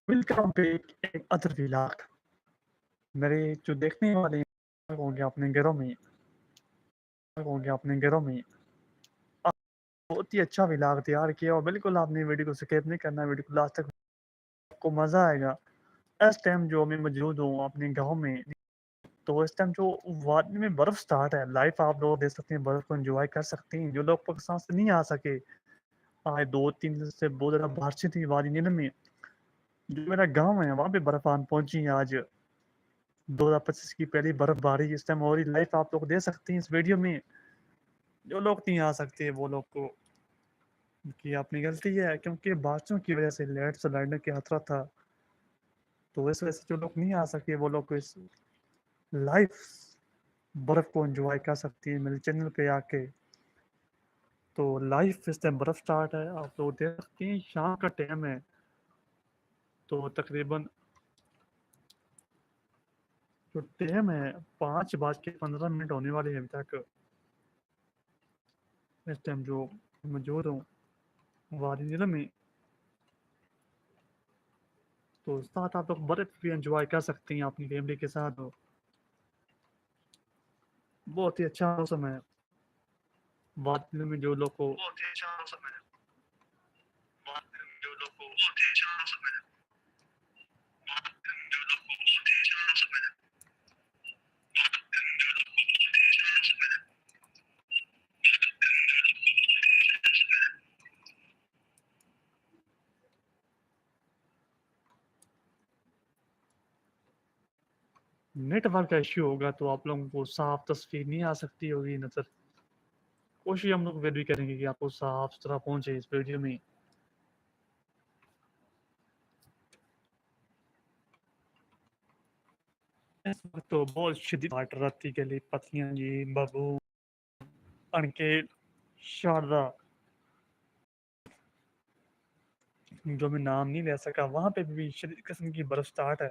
Welcome back ایک other vlog. میرے جو دیکھنے والے ہوں گے اپنے گھروں میں بہت ہی اچھا ولاگ تیار کیا اور بالکل آپ نے ویڈیو کو سکیپ نہیں کرنا. ویڈیو کو لاسٹ تک آپ کو مزہ آئے گا. اس ٹائم جو میں موجود ہوں اپنے گاؤں میں، تو اس ٹائم جو وادی میں برف سٹارٹ ہے لائف آپ لوگ دیکھ سکتے ہیں. برف کو انجوائے کر سکتے ہیں. جو لوگ پاکستان سے نہیں آ سکے، آج 2-3 دن سے بہت زیادہ بارشیں تھی وادی نیلم میں. جو میرا گاؤں ہے وہاں پہ برف آن پہنچی ہے. آج 2025 کی پہلی برف باری اس ٹائم ہو رہی. لائف آپ لوگ دے سکتے ہیں اس ویڈیو میں. جو لوگ نہیں آ سکتے وہ لوگ کو کی اپنی غلطی ہے، کیونکہ بارشوں کی وجہ سے لیٹ سے لڑنے کا خطرہ تھا. تو اس وجہ سے جو لوگ نہیں آ سکے وہ لوگ اس لائف برف کو انجوائے کر سکتے ہیں میرے چینل پہ آ کے. تو لائف اس ٹائم برف سٹارٹ ہے، آپ لوگ دیکھ سکتے ہیں. شام کا ٹائم ہے، تو تقریباً جو ٹائم ہے 5:15 ہونے والے ہیں ابھی تک. اس ٹائم جو موجود ہوں وادی نیلم میں، تو ساتھ آپ لوگ برف بھی انجوائے کر سکتے ہیں اپنی فیملی کے ساتھ. بہت ہی اچھا موسم ہے وادی نیلم میں. جو لوگ کو نیٹ ورک کا ایشو ہوگا تو آپ لوگوں کو صاف تصویر نہیں آ سکتی ہوگی نظر. کوشش ہم لوگ بھی کریں گے کہ آپ کو صاف ستھرا پہنچے اس ویڈیو میں. اس وقت تو بہت شدید واٹر رتی کے لیے پتیاں جی ببو انکیل شاردا، جو میں نام نہیں لے سکا، وہاں پہ بھی شدید قسم کی برف سٹارٹ ہے.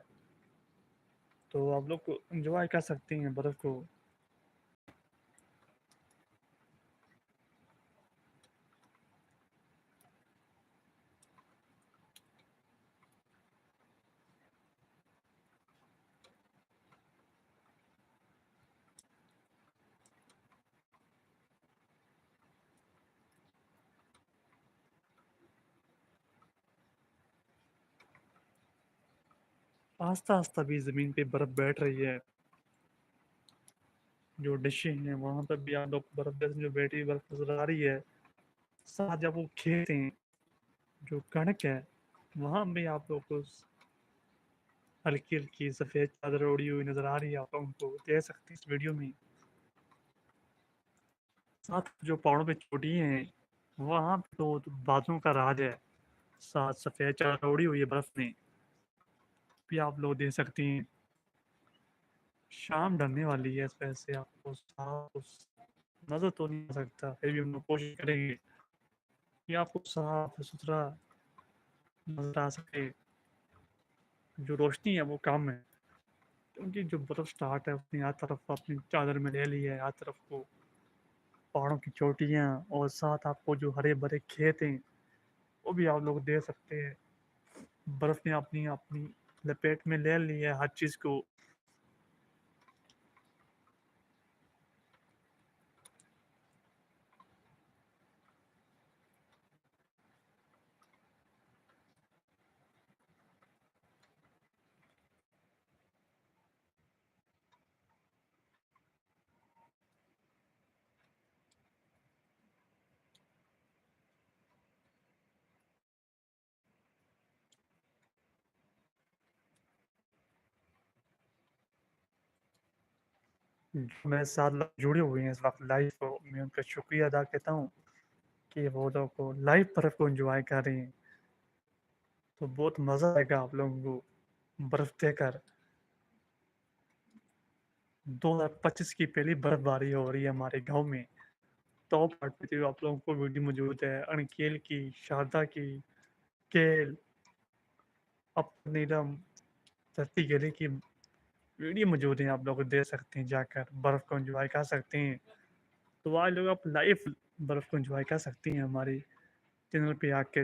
تو آپ لوگ کو انجوائے کر سکتے ہیں برف کو. آہستہ آہستہ بھی زمین پہ برف بیٹھ رہی ہے. جو ڈشیں ہیں وہاں پہ بھی آپ لوگ برف جو بیٹھی برف نظر آ رہی ہے. ساتھ جب وہ کھیت ہیں جو کڑک ہے وہاں بھی آپ لوگ کو ہلکی ہلکی سفید چادر اڑی ہوئی نظر آ رہی ہے. آپ لوگوں کو دیکھ سکتے ہیں اس ویڈیو میں. ساتھ جو پہاڑوں پہ چوٹیاں ہیں وہاں پہ تو بادلوں کا راج ہے. ساتھ سفید چادر اڑی ہوئی ہے برف میں بھی آپ لوگ دیکھ سکتے ہیں. شام ڈھلنے والی ہے، اس وجہ سے آپ کو صاف نظر تو نہیں آ سکتا. پھر بھی ہم لوگ کوشش کریں گے کہ آپ کو صاف ستھرا نظر آ سکے. جو روشنی ہے وہ کم ہے، کیونکہ جو برف سٹارٹ ہے اپنی ہر طرف اپنی چادر میں لے لی ہے. ہر طرف کو پہاڑوں کی چوٹیاں اور ساتھ آپ کو جو ہرے بھرے کھیت ہیں وہ بھی آپ لوگ دے سکتے ہیں. برف نے اپنی اپنی لپیٹ میں لے لی ہے ہر چیز کو. جو میرے ساتھ لوگ جڑے ہوئے ہیں اس وقت لائف، میں ان کا شکریہ ادا کرتا ہوں کہ وہ لوگ کو لائف برف کو انجوائے کر رہے ہیں. تو بہت مزہ آئے گا آپ لوگوں کو برف دیکھ کر. 2025 کی پہلی برف باری ہو رہی ہے ہمارے گاؤں میں. ٹاپ پارٹ پہ جو آپ لوگوں کو ویڈیو موجود ہے انکیل کی، شاردا کی، کیل، نیلم، دھرتی گلے کی ویڈیو موجود ہیں. آپ لوگ دیکھ سکتے ہیں، جا کر برف کو انجوائے کر سکتے ہیں. تو آج لوگ آپ لائف برف کو انجوائے کر سکتے ہیں ہمارے چینل پہ آ کے.